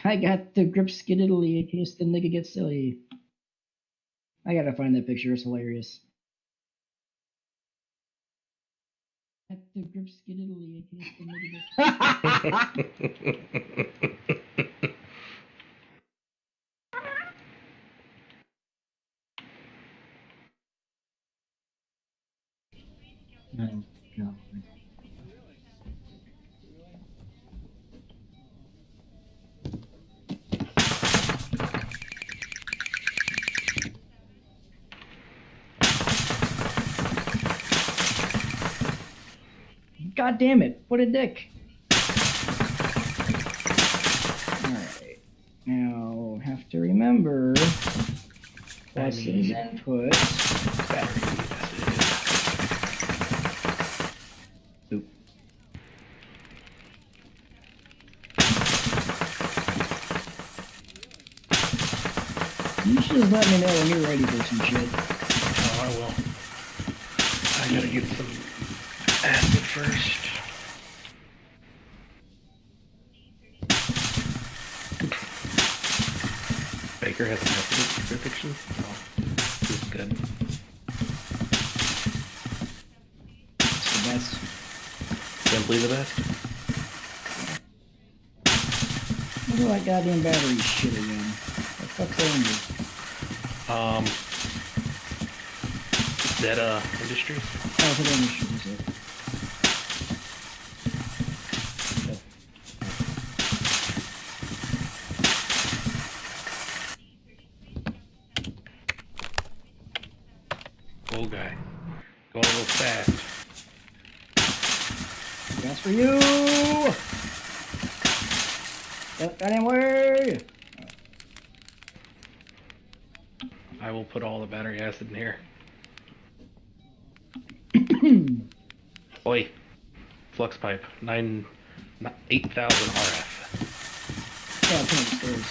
I got the grip skiddly in case the nigga gets silly. I gotta find that picture. It's hilarious. Got the grip skiddly in case the nigga gets Oh, God. God damn it! What a dick! Alright. Now, have to remember plus is input. Battery. Oop. You should just let me know when you're ready for some shit. Oh, I will. I gotta get some acid first. Baker has an acid prediction. Oh, this is good. It's the best. Simply the best. Look at that goddamn battery shit again. What the fuck's that? Zeta Industries. Oh, for the industry, is it? Old guy. Going a little fast. That's for you! Get that way! I will put all the battery acid in here. Oi. Flux pipe. 8,000 RF. Yeah, I'll put it upstairs.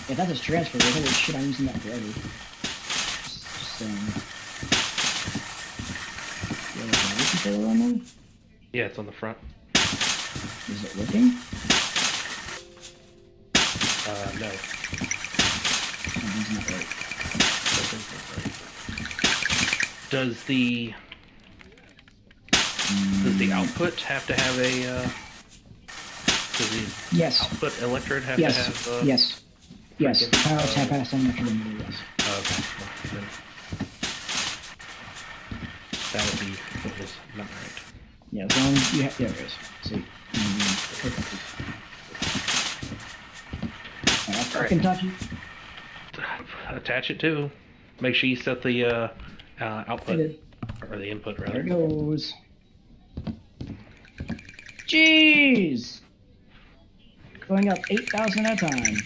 If that's his transfer, holy shit, I'm using that forever. Just saying. Yeah, is the controller on there? Yeah, it's on the front. Is it working? No. I'm using that right. Does the output have to have a does the Yes. output electrode have Yes. to have Yes. Yes. Power tap has on the perimeter, yes. Okay. Well, then that would be what was not right. Yeah, as long as you have, there it is. See. I can touch it. Attach it too. Make sure you set the output or the input There rather. it goes. Jeez! Going up 8,000 at a time.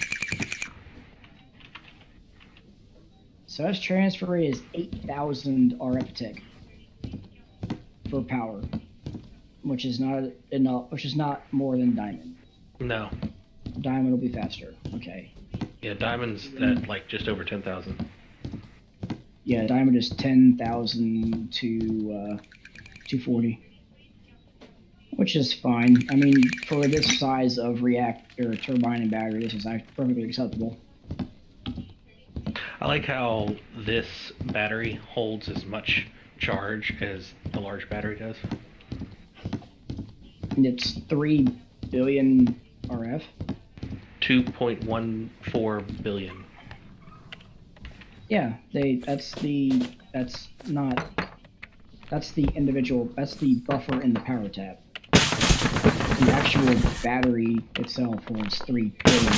So that's transfer is 8,000 RF tick for power, which is not enough. Which is not more than diamond. No. Diamond will be faster. Okay. Yeah, diamond's at like just over 10,000. Yeah, diamond is 10,000 to 240, which is fine. I mean, for this size of reactor, turbine, and battery, this is actually perfectly acceptable. I like how this battery holds as much charge as the large battery does. And it's 3 billion RF. 2.14 billion. Yeah, that's the individual, that's the buffer in the power tap. The actual battery itself holds 3 billion.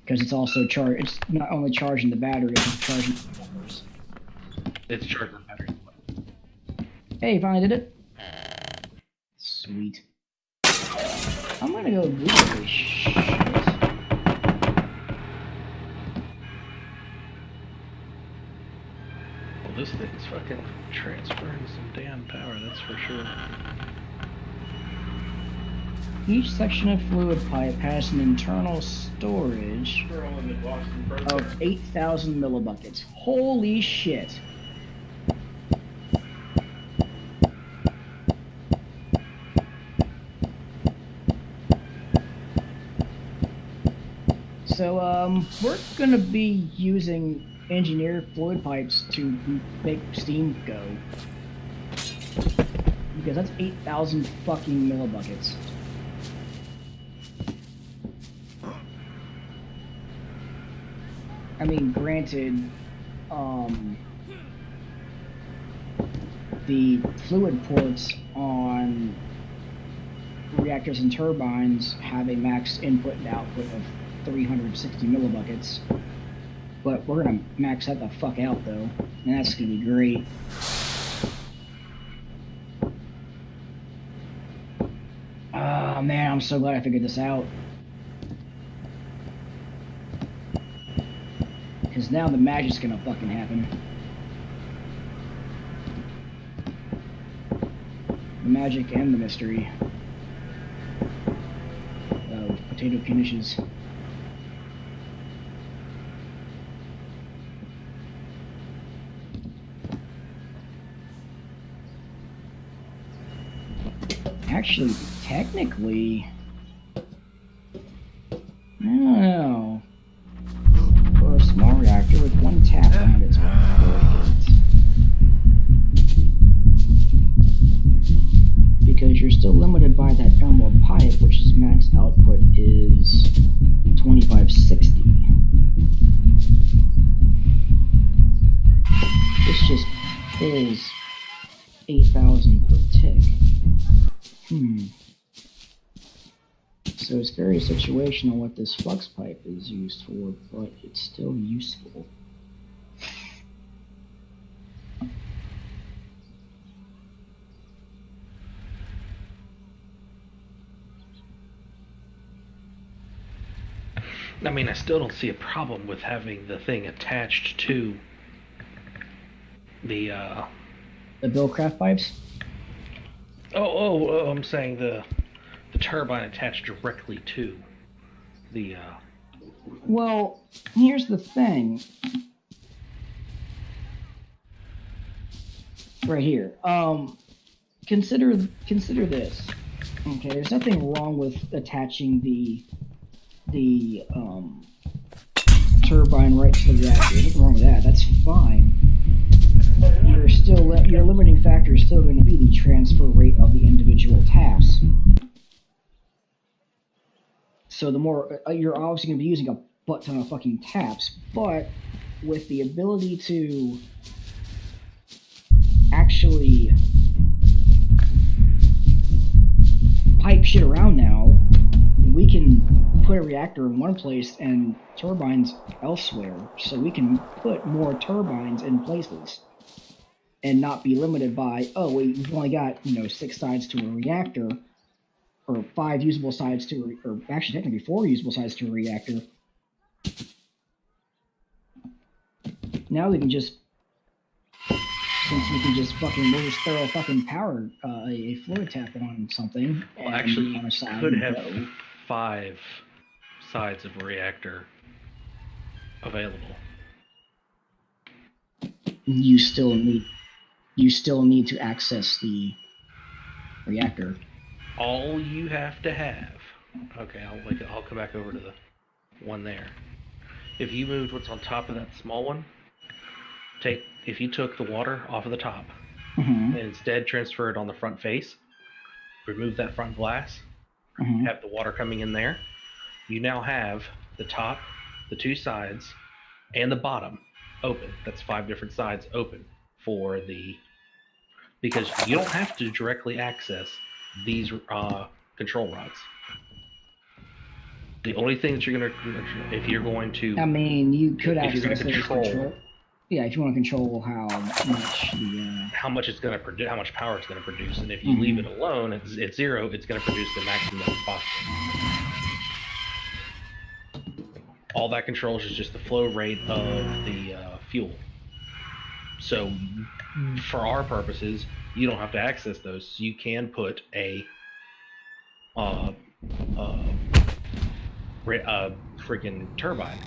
Because it's also it's not only charging the battery, it's charging the buffers. It's charging the battery. Hey, you finally did it? Sweet. I'm gonna go Google this shit. Well, this thing's fucking transferring some damn power, that's for sure. Each section of fluid pipe has an internal storage of 8,000 millibuckets. Holy shit. So we're gonna be using engineered fluid pipes to make steam go, because that's 8,000 fucking millibuckets. I mean, granted, the fluid ports on reactors and turbines have a max input and output of 360 millibuckets, but we're gonna max that the fuck out though, and that's gonna be great. Oh man, I'm so glad I figured this out. Because now the magic's gonna fucking happen. The magic and the mystery of potato knishes. Actually, technically, I don't know. For a small reactor with one tap on it, it's perfect. Because you're still limited by that downward pipe, which is max output is 2560. This just pulls 8,000 per tick. So it's very situational what this flux pipe is used for, but it's still useful. I mean, I still don't see a problem with having the thing attached to the Billcraft pipes? I'm saying the turbine attached directly to the Well, here's the thing. Right here. Consider this. Okay, there's nothing wrong with attaching the turbine right to the reactor. There's nothing wrong with that. That's fine. Your limiting factor is still going to be the transfer rate of the individual taps. So the more you're obviously going to be using a butt ton of fucking taps, but with the ability to actually pipe shit around now, we can put a reactor in one place and turbines elsewhere, so we can put more turbines in places and not be limited by, oh, we've only got 6 sides to a reactor, or 5 usable sides to, or actually technically 4 usable sides to a reactor. Now we can just, since we can just fucking, we'll just throw a fucking power, a fluid tap on something. Well, actually, you could have 5 sides of a reactor available. You still need to access the reactor. All you have to have. Okay, I'll come back over to the one there. If you moved what's on top of that small one, if you took the water off of the top and instead transfer it on the front face, remove that front glass, have the water coming in there, you now have the top, the 2 sides, and the bottom open. That's 5 different sides open for because you don't have to directly access these control rods. The only thing that you're going to, if you're going to, I mean, you could access control. Yeah, if you want to control how much it's going to produce, how much power it's going to produce, and if you leave it alone at 0, it's going to produce the maximum possible. All that controls is just the flow rate of the fuel. So, for our purposes, you don't have to access those. So you can put a freaking turbine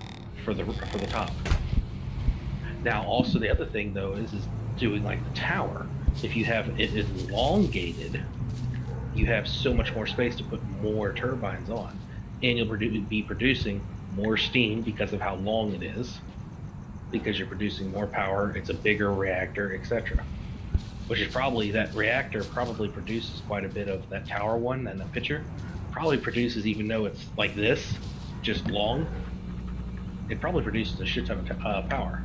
for the top. Now, also the other thing though is doing like the tower. If you have it elongated, you have so much more space to put more turbines on, and you'll be producing more steam because of how long it is, because you're producing more power, it's a bigger reactor, etc. Which is probably, that reactor probably produces quite a bit of that tower one and the picture. Probably produces, even though it's like this, just long, it probably produces a shit ton of power.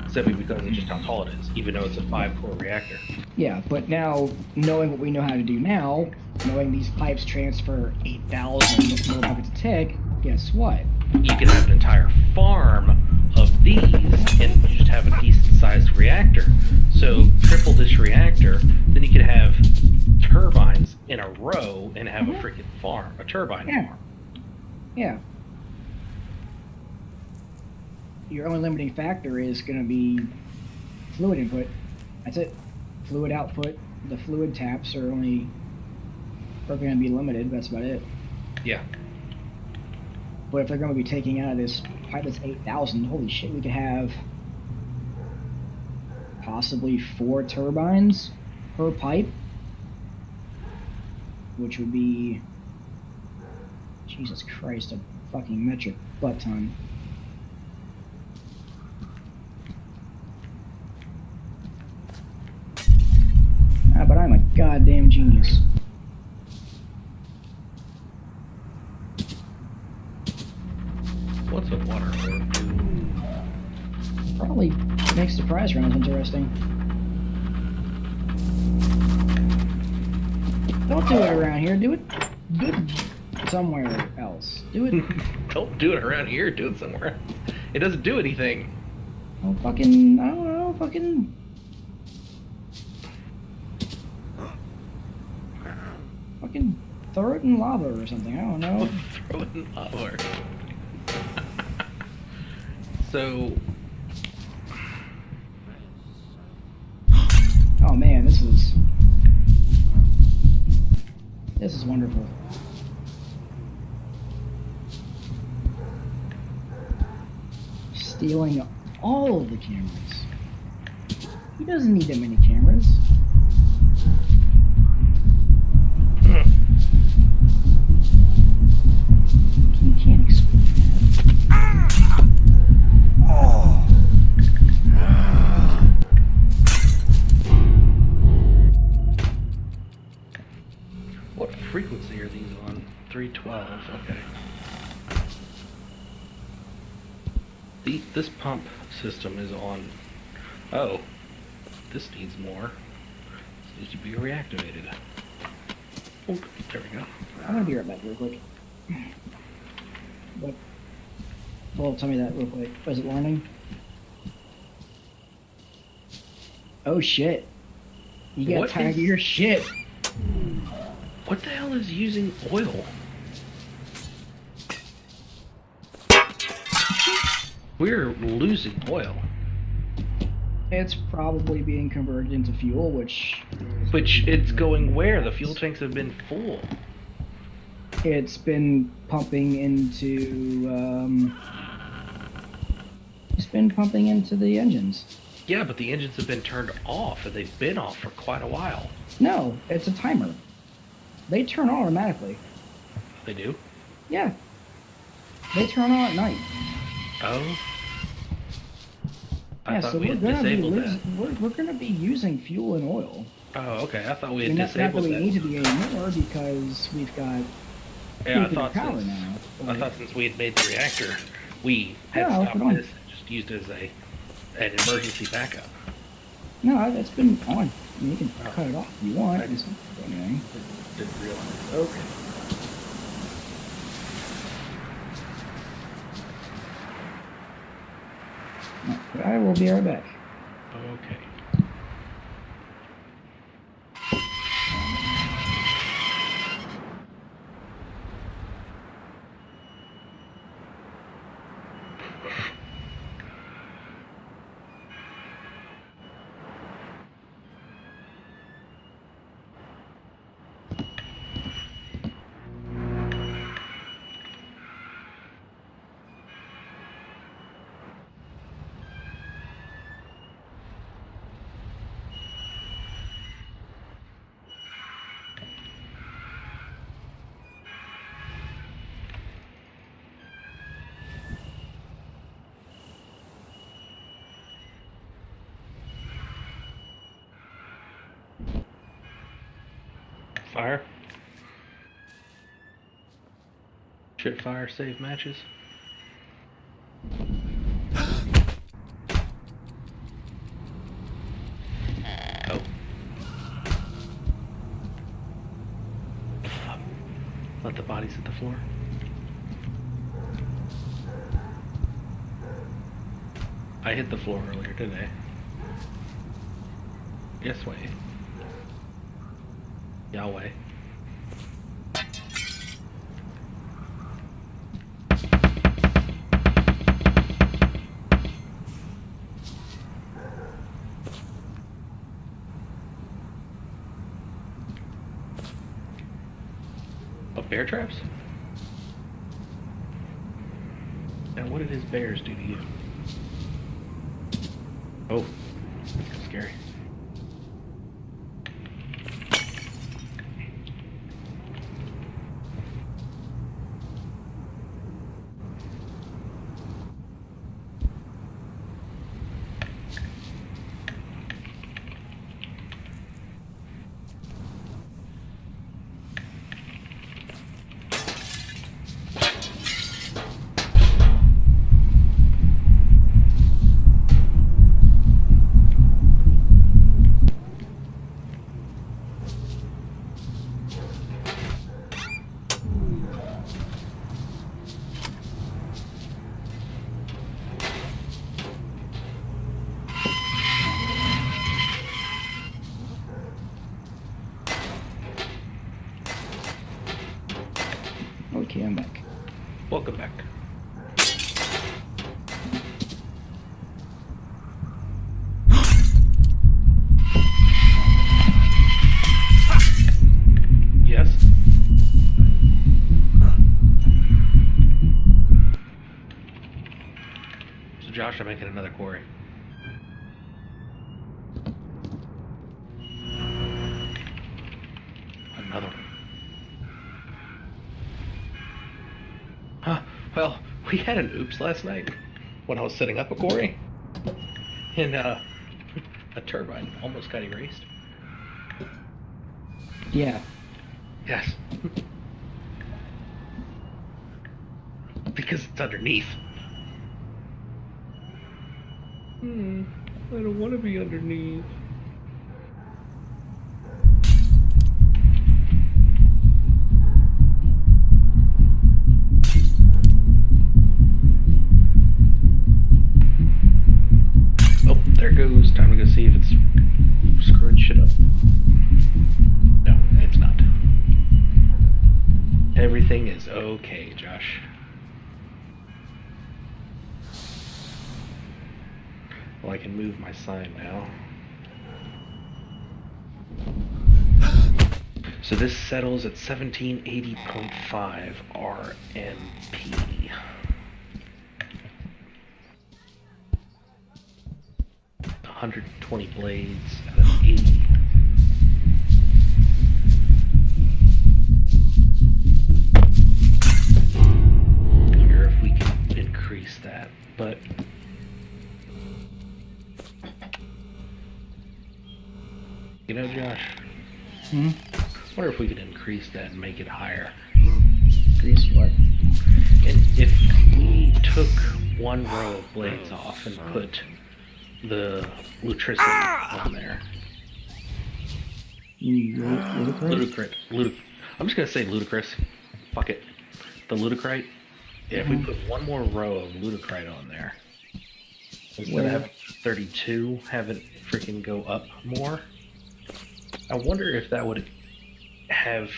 Simply because of just how tall it is, even though it's a 5-core reactor. Yeah, but now, knowing what we know how to do now, knowing these pipes transfer 8,000 millibuckets a tick, guess what? You can have an entire farm of these and just have a decent sized reactor. So triple this reactor, then you could have turbines in a row and have a freaking farm, a turbine farm. Yeah. Your only limiting factor is going to be fluid input. That's it. Fluid output. The fluid taps are going to be limited. That's about it. Yeah. But if they're going to be taking out of this pipe that's 8,000, holy shit, we could have possibly 4 turbines per pipe, which would be, Jesus Christ, a fucking metric butt ton. Ah, but I'm a goddamn genius. What's with water? Probably makes the prize rounds interesting. Don't do it around here. Do it somewhere else. Do it. Don't do it around here. Do it somewhere else. It doesn't do anything. Oh, fucking, I don't know, fucking. Fucking throw it in lava or something. I don't know. Throw it in lava. So. Oh man, this is wonderful. Stealing all of the cameras. He doesn't need that many cameras. You can't explain that. What frequency are these on? 312, okay. This pump system is on... Oh, this needs more. This needs to be reactivated. Oh, there we go. I'm gonna be right back real quick. What? Well, tell me that real quick. Was it learning? Oh shit. You gotta tag your shit. What the hell is using oil? We're losing oil. It's probably being converted into fuel, which it's going where? The fuel tanks have been full. It's been pumping into the engines. Yeah, but the engines have been turned off, and they've been off for quite a while. No, it's a timer. They turn on automatically. They do? Yeah. They turn on at night. Oh. Yeah, I thought so we had disabled that. We're going to be using fuel and oil. Oh, okay. I thought we had disabled that. Not that we need to be anymore because we've got power now. I thought since we had made the reactor, we had stopped this and just used it as an emergency backup. No, it's been on. I mean, you can cut it off if you want. I didn't realize. Okay. I will be right back. Okay. Fire. Should fire save matches? Oh. Let the bodies hit the floor. I hit the floor earlier, didn't I? Yes, way. Yahweh. Oh, bear traps? Now, what did his bears do to you? Oh, that's scary. Okay, I'm back. Welcome back. Yes? So Josh, I'm making another quarry. Another one. Huh. Well, we had an oops last night when I was setting up a quarry. And, a turbine almost got erased. Yeah. Yes. Because it's underneath. I don't want to be underneath. Oh, there goes. Time to go see if it's screwing shit up. No, it's not. Everything is okay, Josh. Well, I can move my sign now. So this settles at 1780.5 RMP. $120 blades at an 80. I wonder if we can increase that, but you know, Josh, I wonder if we could increase that and make it higher. Increase what? And if we took one row of blades off and put the lutricity on there. Ludicrous? I'm just gonna say ludicrous. Fuck it. The ludicrite. Yeah, if we put one more row of ludicrite on there, instead of having 32, have it freaking go up more. I wonder if that would have.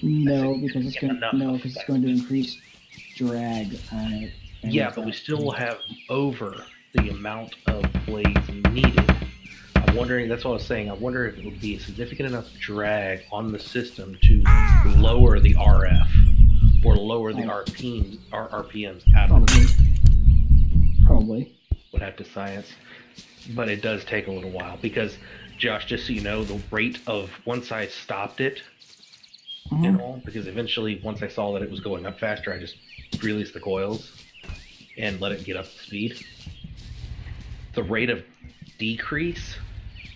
No, because it's going to increase drag on it. Yeah, but we still have over the amount of blades needed. I'm wondering. That's what I was saying. I wonder if it would be a significant enough drag on the system to lower the RF or lower the RPMs out of it. Probably. Would have to science, but it does take a little while because, Josh, just so you know, the rate of once I stopped it, and all, because eventually once I saw that it was going up faster, I just released the coils and let it get up to speed. The rate of decrease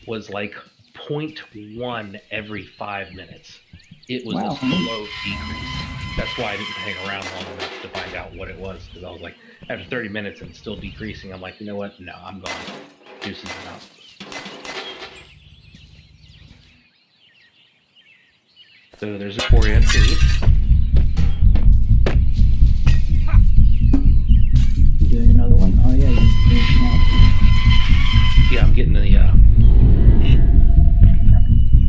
was like 0.1 every 5 minutes. It was Wow. a slow decrease. That's why I didn't hang around long enough to find out what it was, because I was like, after 30 minutes and still decreasing, I'm like, you know what? No, I'm going. Deuces out. So there's a Korea too. Doing another one? Oh yeah, you're finishing out. Yeah, I'm getting the,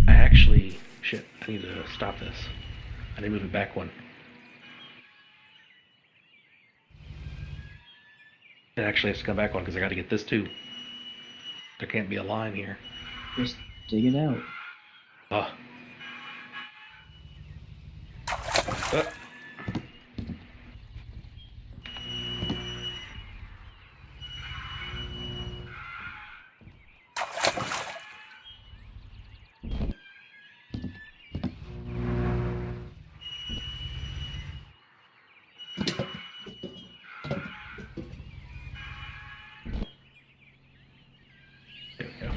I actually, shit, I need to stop this. I need to move it back one. It actually has to come back one because I got to get this too. There can't be a line here. Just dig it out. Ugh. There we go.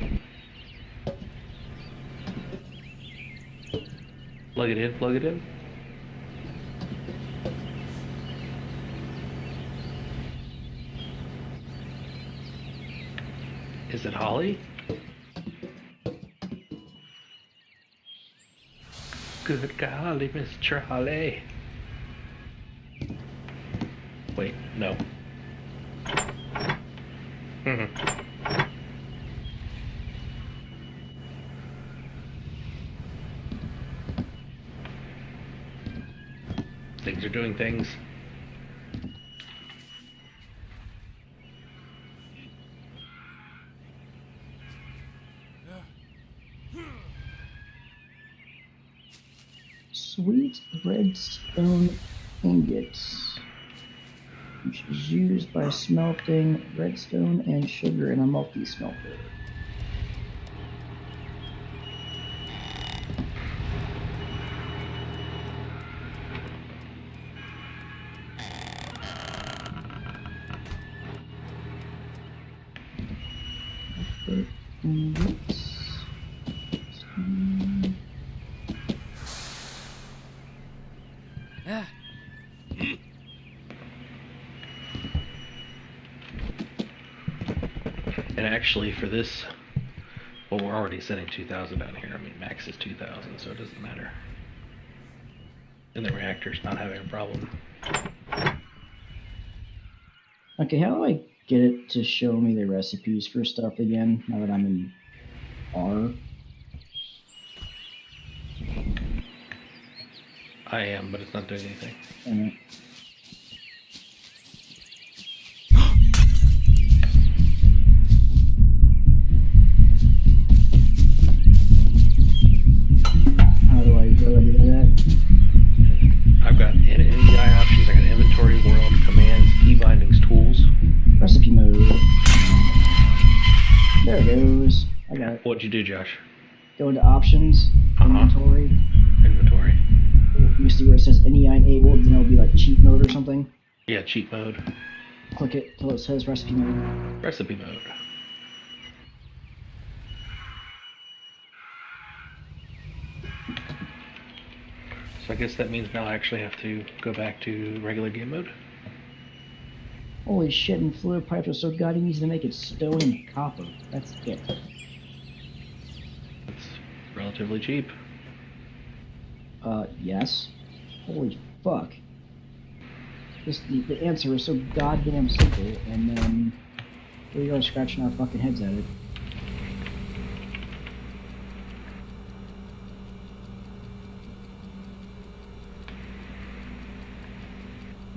Plug it in, plug it in. Is it Holly? Good golly, Mr. Holly. Wait, no. Things are doing things. Sweet redstone ingots, which is used by smelting redstone and sugar in a multi-smelter. Ingots. And actually, for this, well, we're already setting 2,000 down here. I mean, max is 2,000, so it doesn't matter. And the reactor's not having a problem. Okay, how do I get it to show me the recipes for stuff again, now that I'm in R? I am, but it's not doing anything. Alright. How do I do that? I've got NDI options, I got inventory, world, commands, key bindings, tools. Recipe mode. There it goes. I got it. What'd you do, Josh? Go into options, inventory. Inventory. You see where it says NEI enabled, then it'll be like cheat mode or something. Yeah, cheat mode. Click it till it says recipe mode. Recipe mode. So I guess that means now I actually have to go back to regular game mode. Holy shit, and fluid pipes are so goddamn easy to make it stone and copper. That's it. It's relatively cheap. Yes. Holy fuck. Just the answer is so goddamn simple, and then we are scratching our fucking heads at it.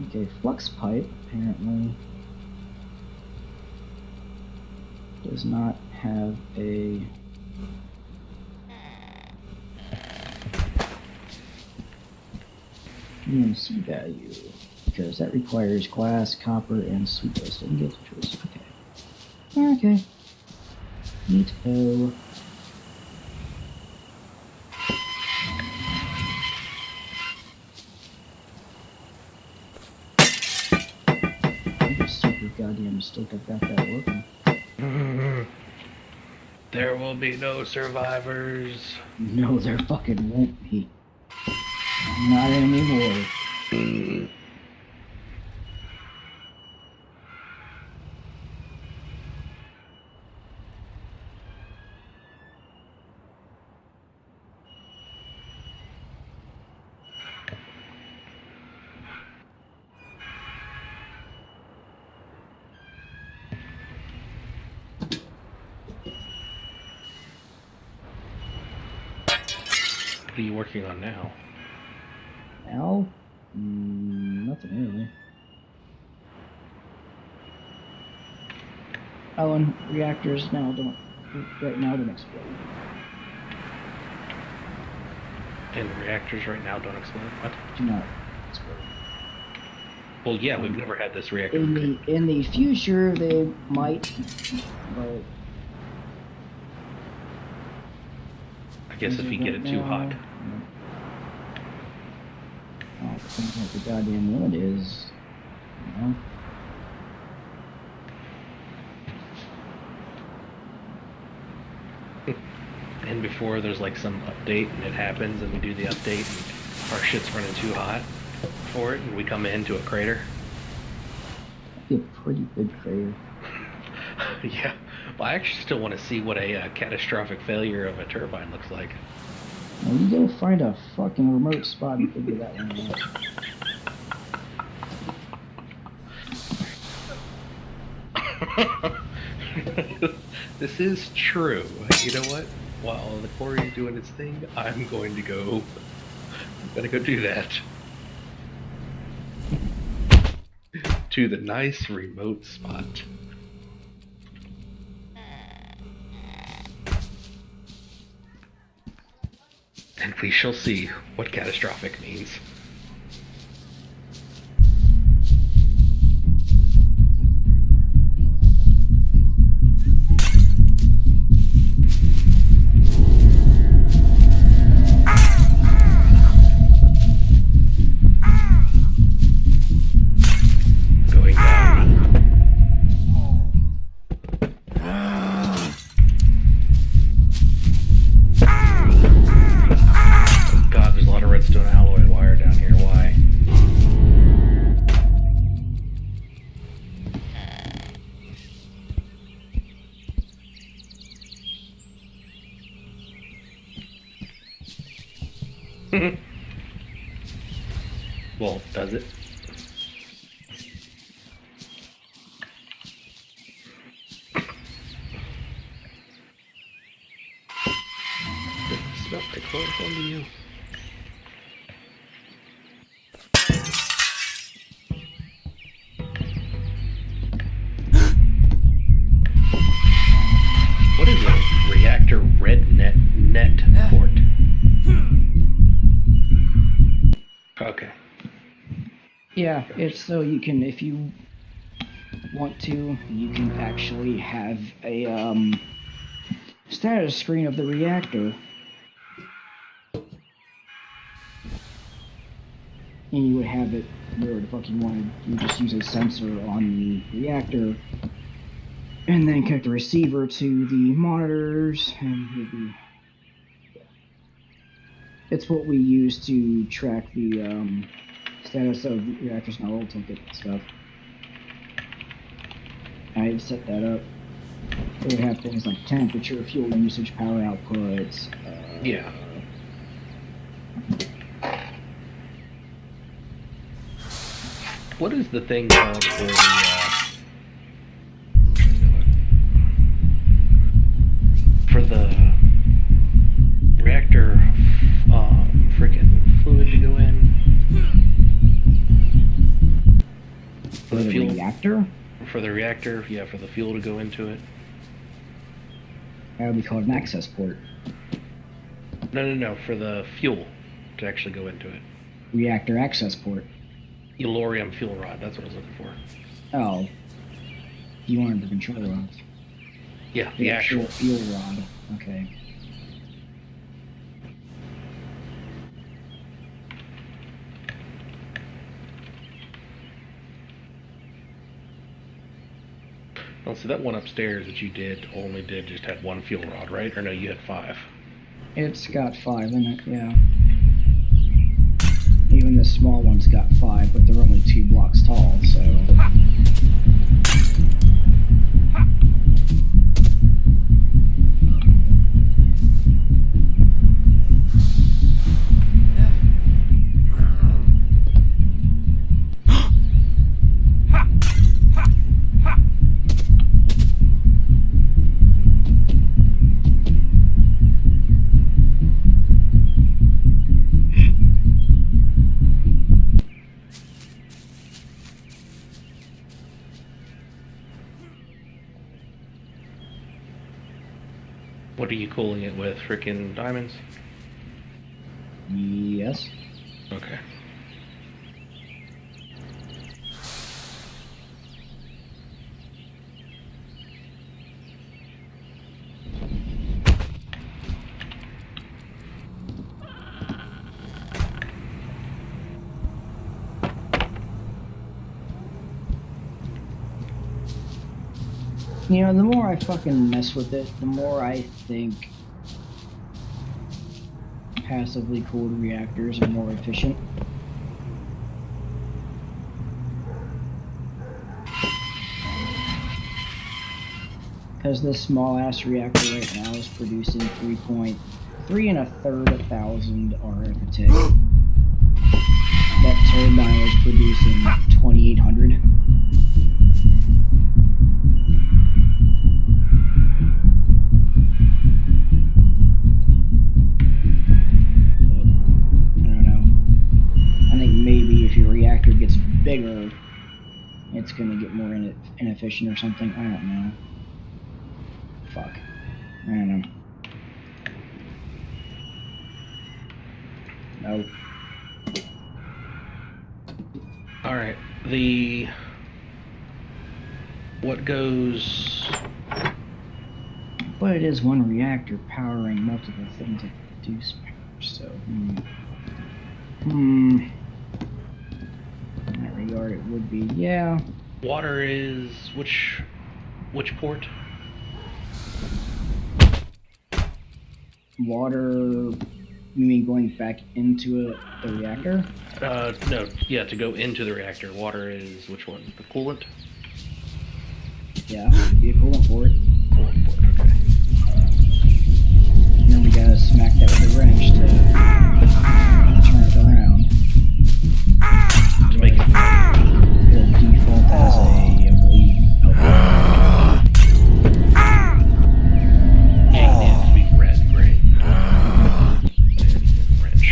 Okay, flux pipe apparently does not have a EMC value because that requires glass, copper, and sweetless ingot choice. Okay. Okay. Neato. I'm super goddamn stoked I've got that working. There will be no survivors. No, there fucking won't be. Not anymore. What are you working on now? Now? Nothing really. Oh, and reactors right now don't explode. And reactors right now don't explode? What? Do not explode. Well, yeah, we've never had this reactor. In the future, they might, but I guess if you get it too hot. Oh, it depends what the goddamn limit is. You know? And before there's like some update and it happens and we do the update and our shit's running too hot for it and we come into a crater. That'd be a pretty big crater. Yeah. Well, I actually still want to see what a catastrophic failure of a turbine looks like. Well, you go find a fucking remote spot and figure that one out. This is true. You know what? While the quarry is doing its thing, I'm going to go do that. To the nice remote spot. And we shall see what catastrophic means. Going down. God, there's a lot of redstone alloy wire down here. Why? Well, does it? It smells like chloroform to you. What is a reactor red net port? Okay. Yeah, it's so you can, if you want to, you can actually have a status screen of the reactor. And you would have it where the fuck you wanted. You just use a sensor on the reactor and then connect the receiver to the monitors, and you'd be... It's what we use to track the status of the reactors and oil ticket stuff. I set that up. So we have things like temperature, fuel usage, power outputs. Yeah. What is the thing called for the reactor freaking fluid to go in? For the fuel reactor? For the reactor, yeah, for the fuel to go into it. That would be called an access port. No, for the fuel to actually go into it. Reactor access port. Elorium fuel rod, that's what I was looking for. Oh. You wanted the control rods. Yeah, the actual fuel rod. Okay. Well, so that one upstairs that you did just had one fuel rod, right? Or no, you had 5? It's got 5 in it, yeah. small one's got 5, but they're only 2 blocks tall, so... What are you cooling it with? Frickin' diamonds? Yes. Okay. You know, the more I fucking mess with it, the more I think passively cooled reactors are more efficient. Because this small ass reactor right now is producing 3 1/3 thousand RF a tick. That turbine was producing 2,800. Bigger, it's gonna get more inefficient or something. I don't know. Fuck. I don't know. No. Alright, what goes... But it is one reactor powering multiple things that produce power, so... In that regard, it would be, yeah. Water is... which port? Water... You mean going back into the reactor? No, yeah, to go into the reactor. Water is which one? The coolant? Yeah, be a coolant port. Coolant port, okay. And then we gotta smack that with a wrench to turn it around. To make it... It'll default as a, I believe... Yeah, it needs to be red, great. Wrench.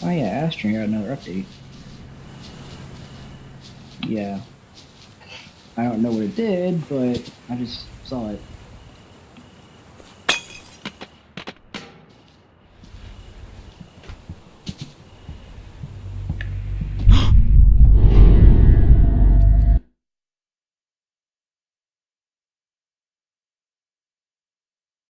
Oh yeah, Astron got another update. Yeah. I don't know what it did, but I just saw it.